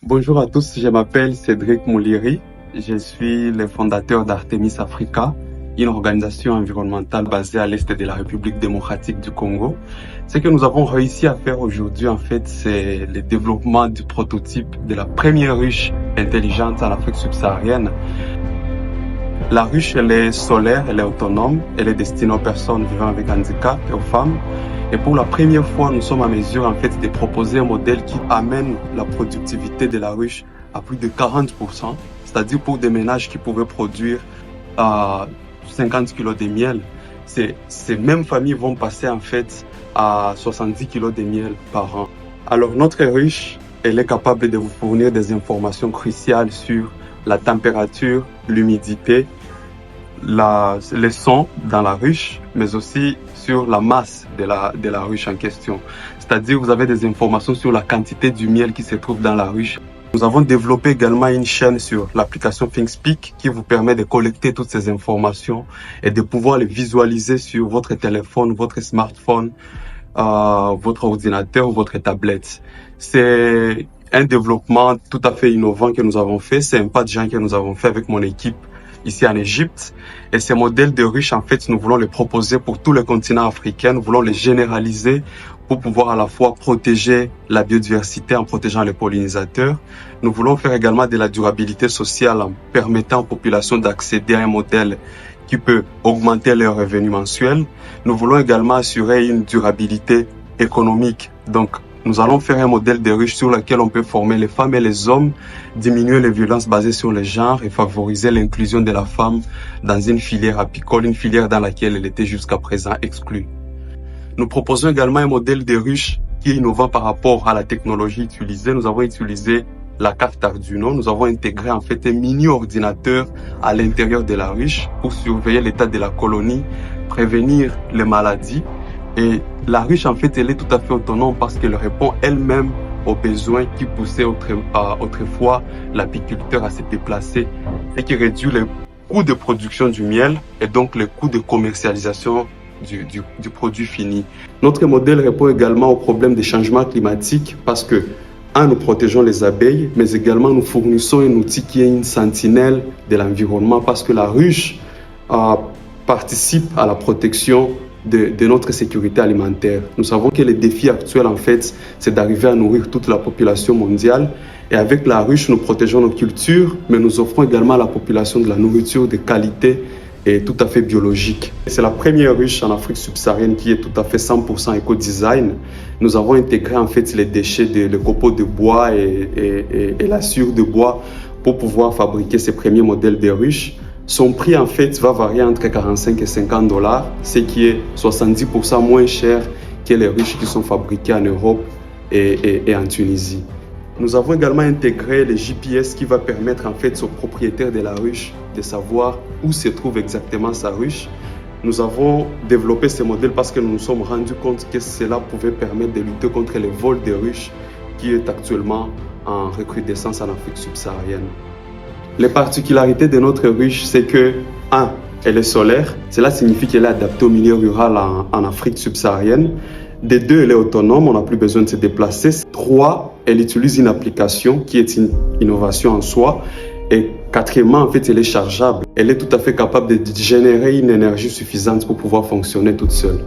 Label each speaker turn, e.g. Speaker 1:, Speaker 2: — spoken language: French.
Speaker 1: Bonjour à tous, je m'appelle Cédric Mouliri. Je suis le fondateur d'Artemis Africa, une organisation environnementale basée à l'est de la République démocratique du Congo. Ce que nous avons réussi à faire aujourd'hui, en fait, c'est le développement du prototype de la première ruche intelligente en Afrique subsaharienne. La ruche, elle est solaire, elle est autonome, elle est destinée aux personnes vivant avec handicap et aux femmes. Et pour la première fois, nous sommes à mesure en fait de proposer un modèle qui amène la productivité de la ruche à plus de 40%, c'est-à-dire pour des ménages qui pouvaient produire 50 kilos de miel, ces mêmes familles vont passer en fait à 70 kilos de miel par an. Alors notre ruche, elle est capable de vous fournir des informations cruciales sur la température, l'humidité, les sons dans la ruche, mais aussi sur la masse de la ruche en question. C'est-à-dire, vous avez des informations sur la quantité du miel qui se trouve dans la ruche. Nous avons développé également une chaîne sur l'application ThinkSpeak qui vous permet de collecter toutes ces informations et de pouvoir les visualiser sur votre téléphone, votre smartphone, votre ordinateur ou votre tablette. C'est un développement tout à fait innovant que nous avons fait. C'est un pas de géant que nous avons fait avec mon équipe ici en Égypte. Et ces modèles de ruches, en fait, nous voulons les proposer pour tout le continent africain. Nous voulons les généraliser pour pouvoir à la fois protéger la biodiversité en protégeant les pollinisateurs. Nous voulons faire également de la durabilité sociale en permettant aux populations d'accéder à un modèle qui peut augmenter leurs revenus mensuels. Nous voulons également assurer une durabilité économique. Donc, nous allons faire un modèle de ruche sur lequel on peut former les femmes et les hommes, diminuer les violences basées sur le genre et favoriser l'inclusion de la femme dans une filière apicole, une filière dans laquelle elle était jusqu'à présent exclue. Nous proposons également un modèle de ruche qui est innovant par rapport à la technologie utilisée. Nous avons utilisé la carte Arduino. Nous avons intégré en fait un mini ordinateur à l'intérieur de la ruche pour surveiller l'état de la colonie, prévenir les maladies. Et la ruche, en fait, elle est tout à fait autonome parce qu'elle répond elle-même aux besoins qui poussaient autrefois l'apiculteur à se déplacer et qui réduit les coûts de production du miel et donc les coûts de commercialisation du produit fini. Notre modèle répond également au problème des changements climatiques parce que, nous protégeons les abeilles, mais également nous fournissons un outil qui est une sentinelle de l'environnement parce que la ruche participe à la protection de notre sécurité alimentaire. Nous savons que le défi actuel, en fait, c'est d'arriver à nourrir toute la population mondiale. Et avec la ruche, nous protégeons nos cultures, mais nous offrons également à la population de la nourriture de qualité et tout à fait biologique. C'est la première ruche en Afrique subsaharienne qui est tout à fait 100% éco-design. Nous avons intégré en fait les déchets, les copeaux de bois et la sciure de bois pour pouvoir fabriquer ces premiers modèles de ruches. Son prix, en fait, va varier entre 45 et 50 $, ce qui est 70% moins cher que les ruches qui sont fabriquées en Europe et en Tunisie. Nous avons également intégré le GPS qui va permettre, en fait, au propriétaire de la ruche de savoir où se trouve exactement sa ruche. Nous avons développé ce modèle parce que nous nous sommes rendus compte que cela pouvait permettre de lutter contre le vol de ruches qui est actuellement en recrudescence en Afrique subsaharienne. Les particularités de notre ruche, c'est que, elle est solaire. Cela signifie qu'elle est adaptée au milieu rural en Afrique subsaharienne. De 2, elle est autonome, on n'a plus besoin de se déplacer. 3, elle utilise une application qui est une innovation en soi. Et 4, en fait, elle est chargeable. Elle est tout à fait capable de générer une énergie suffisante pour pouvoir fonctionner toute seule.